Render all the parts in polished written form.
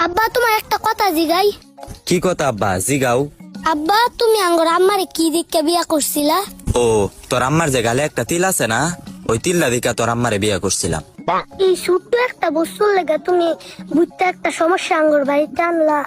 আব্বা তোমার একটা কথা জিগাই। কি কথা আব্বা? জিগাও। আব্বা তুমি আঙ্গর আম্মারে কি দিকে বিয়া করছিলা? ও তোর আম্মার যে গালে একটা তিল আছে না, ওই তিল্লা দিকা তোর আম্মারে বিয়া করছিলাম। এই ছোট্ট একটা বস্তুর লেগে তুমি বুঝতে একটা সমস্যা আঙ্গর বাড়িতে আনলা।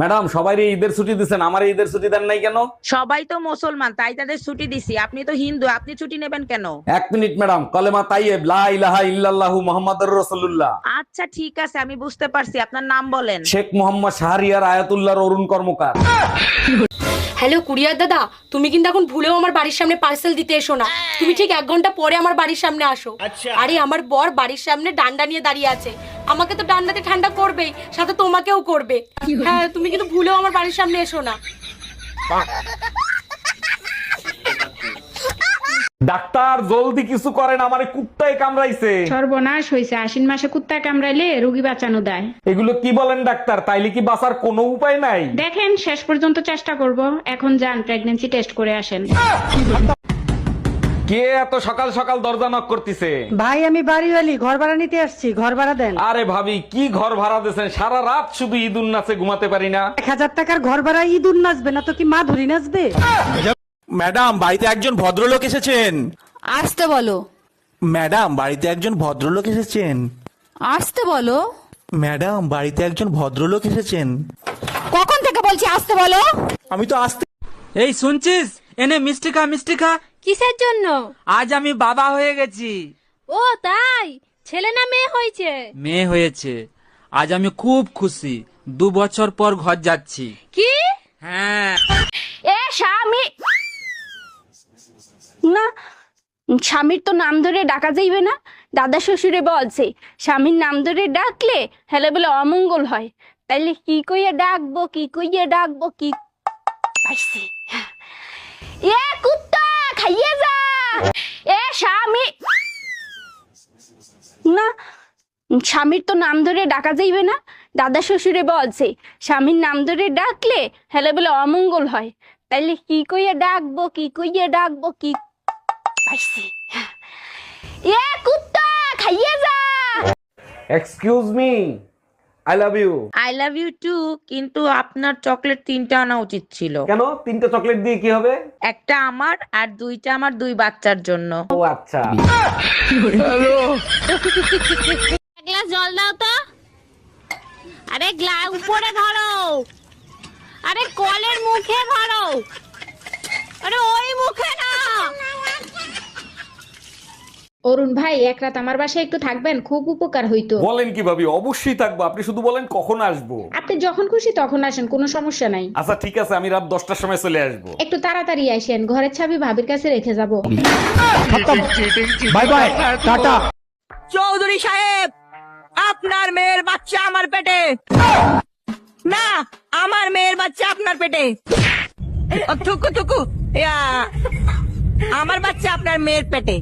ম্যাডাম, সবাই ঈদের ছুটি দিচ্ছেন, আমার ঈদের ছুটি দেন নাই কেন? সবাই তো মুসলমান, তাই তাদের ছুটি দিছি। আপনি তো হিন্দু, আপনি ছুটি নেবেন কেন? 1 মিনিট ম্যাডাম, কলেমা তাইয়েব লা ইলাহা ইল্লাল্লাহু মুহাম্মাদুর রাসূলুল্লাহ। আচ্ছা ঠিক আছে, আমি বুঝতে পারছি। আপনার নাম বলেন। শেখ মোহাম্মদ শাহরিয়ার আয়াতুল্লাহর অরুণ কর্মকার। হ্যালো কুরিয়ার দাদা, তুমি কিন্তু এখন ভুলেও আমার বাড়ির সামনে পার্সেল দিতে এসো না। তুমি ঠিক 1 ঘন্টা পরে আমার বাড়ির সামনে আসো। আরে আমার বর বাড়ির সামনে ডান্ডা নিয়ে দাঁড়িয়ে আছে, আমাকে তো ডান্ডাতে ঠান্ডা করবেই, সাথে তোমাকেও করবে। হ্যাঁ, তুমি কিন্তু ভুলেও আমার বাড়ির সামনে এসো না। ডাক্তার জলদি কিছু করেন, আমারে কুত্তায় কামড়াইছে। সর্বনাশ হয়েছে, আশ্বিন মাসে কুত্তা কামড়াইলে রোগী বাঁচানো দেয়। এগুলো কি বলেন ডাক্তার? তাইলে কি বাঁচার কোনো উপায় নাই? দেখেন শেষ পর্যন্ত চেষ্টা করব। এখন যান প্রেগন্যান্সি টেস্ট করে আসেন। কে এত সকাল সকাল দরজা নক করতেছে? ভাই আমি বাড়িওয়ালি, ঘর ভাড়া নিতে আসছি, ঘর ভাড়া দেন। আরে ভাবি, কি ঘর ভাড়া দিয়েছেন? সারা রাত শুধু ঈদুন নাচে ঘুমাতে পারি না। 1000 টাকার ঘর ভাড়া ইঁদুর নাচবে না তো কি মা ধরি নাচবে? ম্যাডাম, বাড়িতে একজন ভদ্রলোক এসেছেন। আসতে বলো। ম্যাডাম, বাড়িতে একজন ভদ্রলোক এসেছেন। আসতে বলো। ম্যাডাম, বাড়িতে একজন ভদ্রলোক এসেছেন। কখন থেকে বলছি আসতে বলো? আমি তো আসতে। এই শুনছিস, এনে মিষ্টি খা, মিষ্টি খা। কিসের জন্য? আজ আমি বাবা হয়ে গেছি। ও তাই? ছেলে না মেয়ে হয়েছে? মেয়ে হয়েছে। আজ আমি খুব খুশি। 2 বছর পর ঘর যাচ্ছি। কি? হ্যাঁ। এ স্বামী না, স্বামীর তো নাম ধরে ডাকা যাইবে না। দাদা শ্বশুরে বলছে স্বামীর নাম ধরে ডাকলে হেলে বলে অমঙ্গল হয়। তাইলে কি কইয়া ডাকবো, কি কইয়া ডাকবো, কি পাইছি? এ কুত্তা খাইয়ে যা। এ স্বামী না, স্বামীর তো নাম ধরে ডাকা যাইবে না। দাদা শ্বশুরে বলছে স্বামীর নাম ধরে ডাকলে হেলে বলে অমঙ্গল হয়। তাইলে কি কইয়া ডাকবো, কি কইয়া ডাকবো, কি পাইছি? এ কুত্তা খাইয়ে যা। Excuse me, I love you. I love you too, কিন্তু আপনার চকলেট 3টা আনা উচিত ছিল। কেন? 3টা চকলেট দিয়ে কি হবে? একটা আমার আর 2টা আমার 2 বাচ্চার জন্য। ও আচ্ছা। গ্লাস জল দাও তো। আরে গ্লাস উপরে ধরো, আরে কলের মুখে ধরো, আরে ওই মুখে না। অরুণ ভাই, এক রাত আমার বাসায় একটু থাকবেন, খুব উপকার হইতো। বলেন কি ভাবি, অবশ্যই থাকবো। আপনি শুধু বলেন কখন আসবো। আপনি যখন খুশি তখন আসেন, কোনো সমস্যা নাই। আচ্ছা ঠিক আছে, আমি রাত 10টার সময় চলে আসবো। একটু তাড়াতাড়ি আসেন, ঘরের চাবি ভাবির কাছে রেখে যাব। Bye bye, tata. চৌধুরী সাহেব, আপনার মেয়ের বাচ্চা আমার পেটে। না, আমার মেয়ের বাচ্চা আপনার পেটে। থুকু থুকু, আমার বাচ্চা আপনার মেয়ের পেটে।